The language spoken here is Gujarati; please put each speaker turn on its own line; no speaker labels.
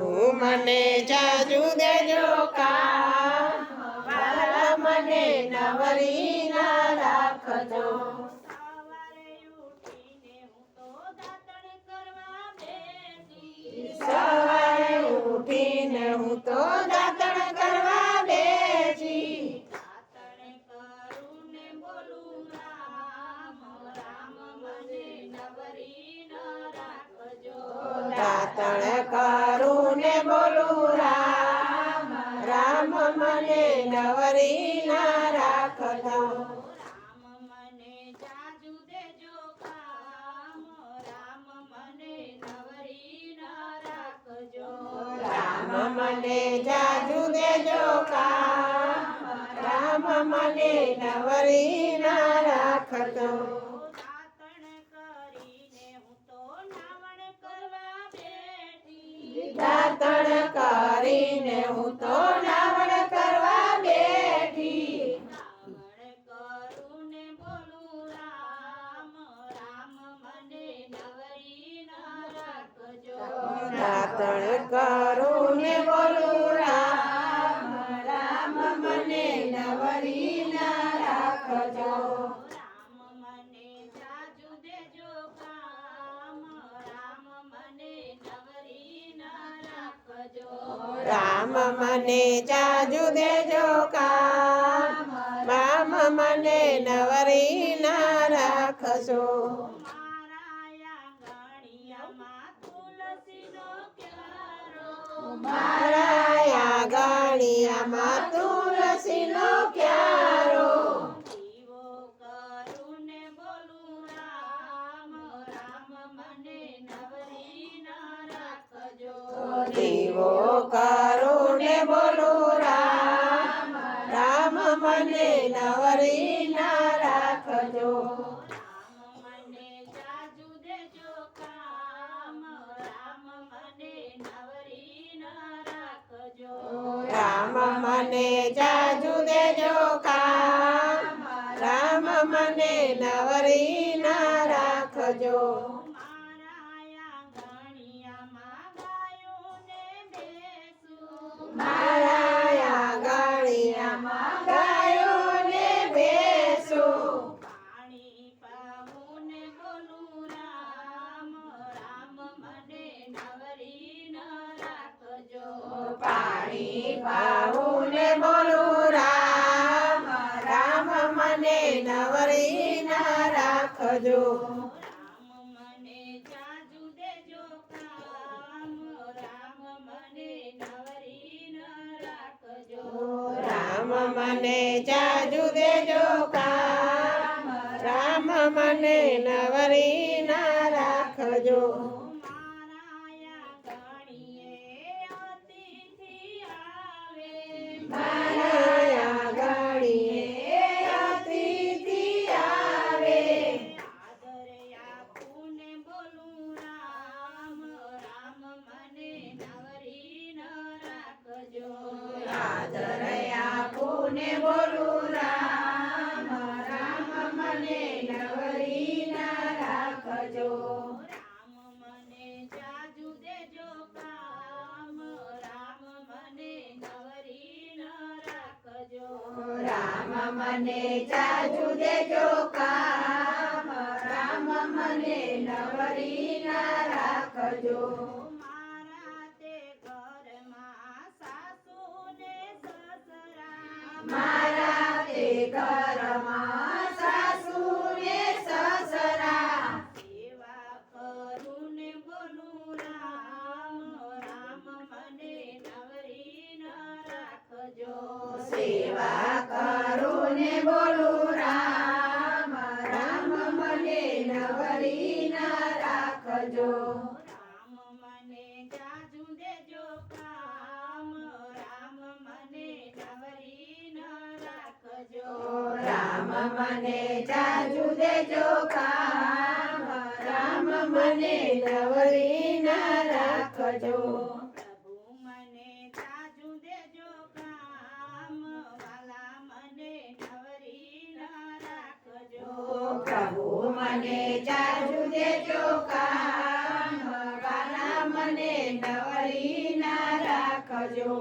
પ્રભુ મને જાજુ દેજો કામ, વાલા મને નવરી ના રાખજો.
સવારે ઉઠીને હું તો દાતણ કરવા બેઠી.
સવારે ઉઠીને હું તો દાતણ કરવા બેઠી.
દાતણ કરું ને બોલું રામ રામ મને નવરી ન રાખજો.
દાતણ કરું ને બોલું રામ રામ મને નવરી ના રાખજો.
રામ મને જાજુ દેજો કામ, રામ મને નવરી ન રાખજો.
રામ મને જાજુ દેજો કામ, રામ મને નવરી ના રાખજો.
દાતણ કરીને હું તો નાવણ કરવા બેઠી.
દાતણ કરીને હું તો નાવણ કરવા બેઠી.
નાવણ કરું ને બોલું રામ રામ મને નવરી ન રાખજો.
દાતણ કરું ને બોલું રામ રામ મને નવરી ના રાખજો.
રામ મને જાજુ દેજો કામ, રામ મને નવરી ન રાખજો.
રામ મને જાજુ દેજો કામ, રામ મને નવરી ના રાખજો.
મારા આંગણિયામાં તુલસીનો ક્યારો.
મારા આંગણિયામાં તુલસીનો ક્યારો.
દીવો કરું ને બોલું રામ રામ મને નવરી ન રાખજો.
દીવો કરું ને બોલું રામ રામ મને નવરી ના રાખજો.
રામ મને જાજુ દેજો કામ, રામ મને નવરી ન રાખજો.
રામ મને જાજુ દેજો કામ, રામ મને નવરી ના રાખજો.
મારા આંગણિયામાં ગાયોને બેસું.
મારા આંગણિયામાં ગાયોને બેસું.
પાણી પાવું ને બોલું રામ રામ મને નવરી ન રાખજો.
પાણી પાવું ને બોલું રામ રામ મને નવરી ના રાખજો.
રામ મને જાજુ દેજો કામ, રામ મને નવરી ન રાખજો.
રામ મને જાજુ દેજો કામ, રામ મને નવરી ના રાખજો.
મારા આંગણીએ અતિથિ આવે.
મારા આંગણીએ અતિથિ આવે.
આદર આપું ને બોલું રામ રામ મને નવરી ન રાખજો.
આદર આપું ને બોલું રામ રામ મને નવરી ના રાખજો.
રામ મને જાજુ દેજો કામ, રામ મને નવરી ન રાખજો.
રામ મને જાજુ દેજો કામ, રામ મને નવરી ના રાખજો.
મારા તે ઘરમાં સાસુ ને સસરા.
મારા તે ઘરમાં સાસુ ને સસરા.
સેવા કરું ને બોલું રામ રામ મને નવરી ન રાખજો.
સેવા કરું ને બોલું રામ રામ મને નવરી ના રાખજો.
રામ મને જાજુ દેજો કામ, રામ મને નવરી ન રાખજો.
રામ મને જાજુ દેજો કામ, રામ મને નવરી ના રાખજો.
પ્રભુ મને જાજુ દેજો કામ, વાલા મને નવરી ન રાખજો.
પ્રભુ મને જાજુ દેજો કામ, વાલા મને નવરી ના રાખજો